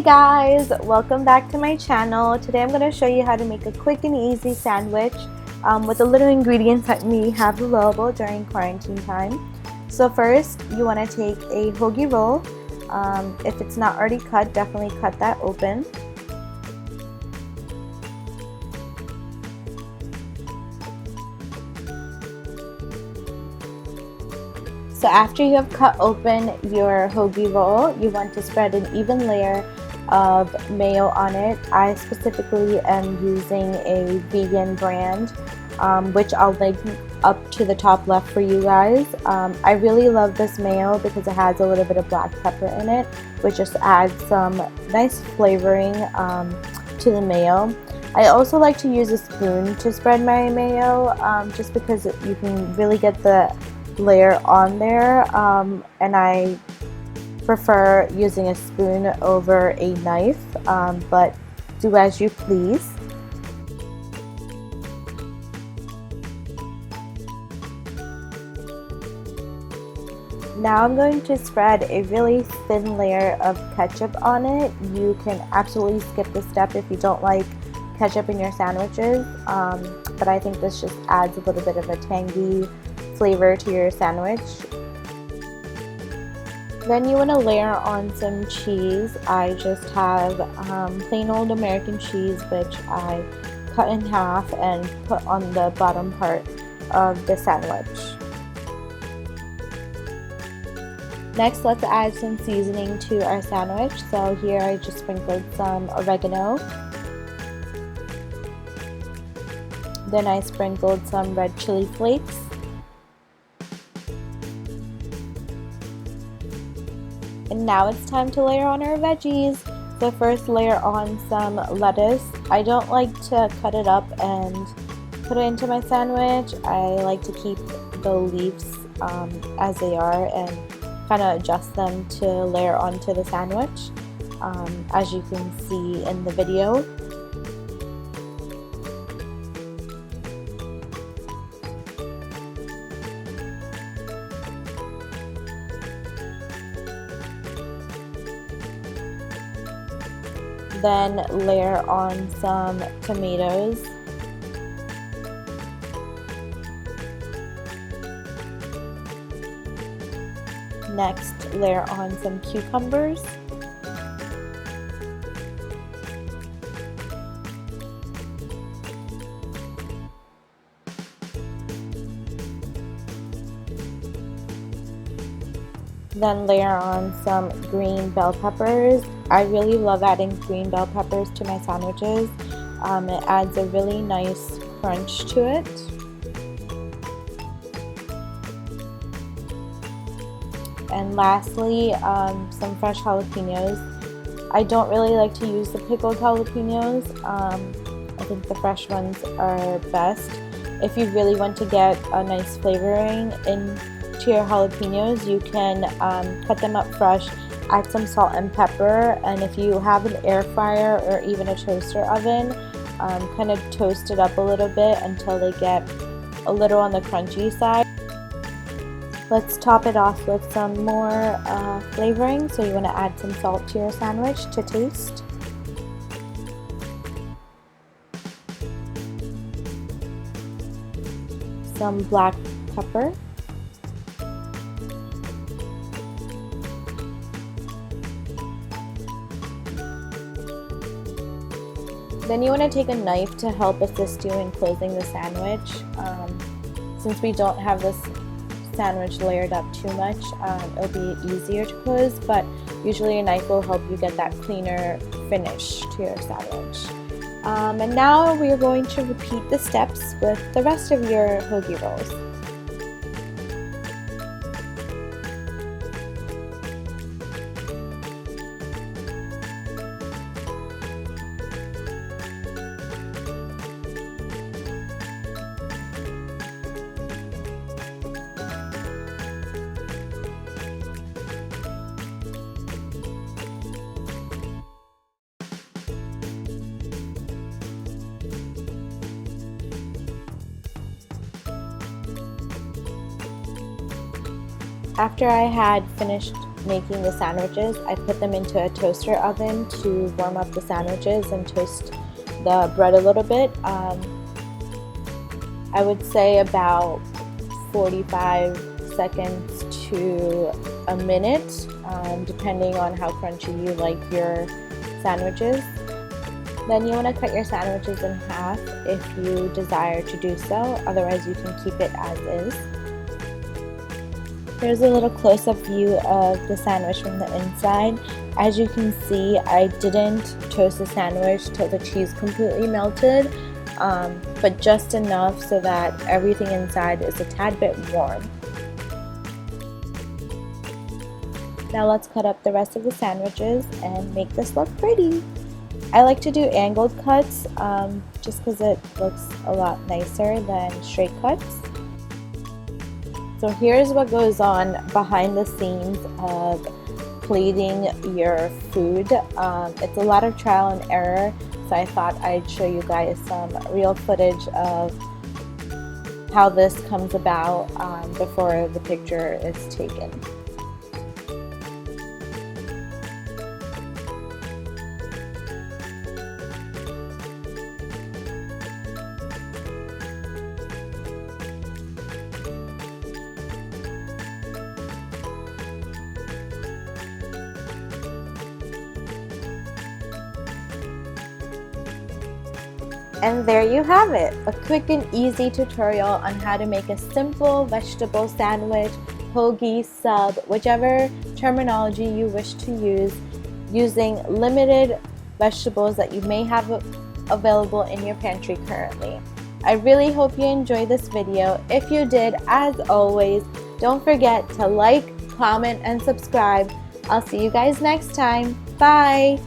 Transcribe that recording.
guys, welcome back to my channel. Today I'm going to show you how to make a quick and easy sandwich with the little ingredients that we have available during quarantine time. So first, you want to take a hoagie roll. If it's not already cut, definitely cut that open. So after you have cut open your hoagie roll, you want to spread an even layer of mayo on it. I specifically am using a vegan brand, which I'll link up to the top left for you guys. I really love this mayo because it has a little bit of black pepper in it, which just adds some nice flavoring to the mayo. I also like to use a spoon to spread my mayo, just because you can really get the layer on there, and I prefer using a spoon over a knife, but do as you please. Now I'm going to spread a really thin layer of ketchup on it. You can absolutely skip this step if you don't like ketchup in your sandwiches, but I think this just adds a little bit of a tangy flavor to your sandwich. Then you want to layer on some cheese. I just have plain old American cheese, which I cut in half and put on the bottom part of the sandwich. Next, let's add some seasoning to our sandwich. So here I just sprinkled some oregano. Then I sprinkled some red chili flakes. And now it's time to layer on our veggies. So first layer on some lettuce. I don't like to cut it up and put it into my sandwich. I like to keep the leaves as they are and kind of adjust them to layer onto the sandwich, as you can see in the video. Then layer on some tomatoes. Next, layer on some cucumbers. Then layer on some green bell peppers. I really love adding green bell peppers to my sandwiches. It adds a really nice crunch to it. And lastly, some fresh jalapenos. I don't really like to use the pickled jalapenos. I think the fresh ones are best. If you really want to get a nice flavoring into your jalapenos, you can cut them up fresh, add some salt and pepper, and if you have an air fryer or even a toaster oven, kind of toast it up a little bit until they get a little on the crunchy side. Let's top it off with some more flavoring. So you want to add some salt to your sandwich to taste. Some black pepper. Then you want to take a knife to help assist you in closing the sandwich. Since we don't have this sandwich layered up too much, it'll be easier to close, but usually a knife will help you get that cleaner finish to your sandwich. And now we are going to repeat the steps with the rest of your hoagie rolls. After I had finished making the sandwiches, I put them into a toaster oven to warm up the sandwiches and toast the bread a little bit. I would say about 45 seconds to a minute, depending on how crunchy you like your sandwiches. Then you want to cut your sandwiches in half if you desire to do so, otherwise you can keep it as is. Here's a little close-up view of the sandwich from the inside. As you can see, I didn't toast the sandwich till the cheese completely melted, but just enough so that everything inside is a tad bit warm. Now let's cut up the rest of the sandwiches and make this look pretty. I like to do angled cuts just because it looks a lot nicer than straight cuts. So here's what goes on behind the scenes of plating your food. It's a lot of trial and error, so I thought I'd show you guys some real footage of how this comes about before the picture is taken. And there you have it, a quick and easy tutorial on how to make a simple vegetable sandwich, hoagie, sub, whichever terminology you wish to use, using limited vegetables that you may have available in your pantry currently. I really hope you enjoyed this video. If you did, as always, don't forget to like, comment, and subscribe. I'll see you guys next time. Bye!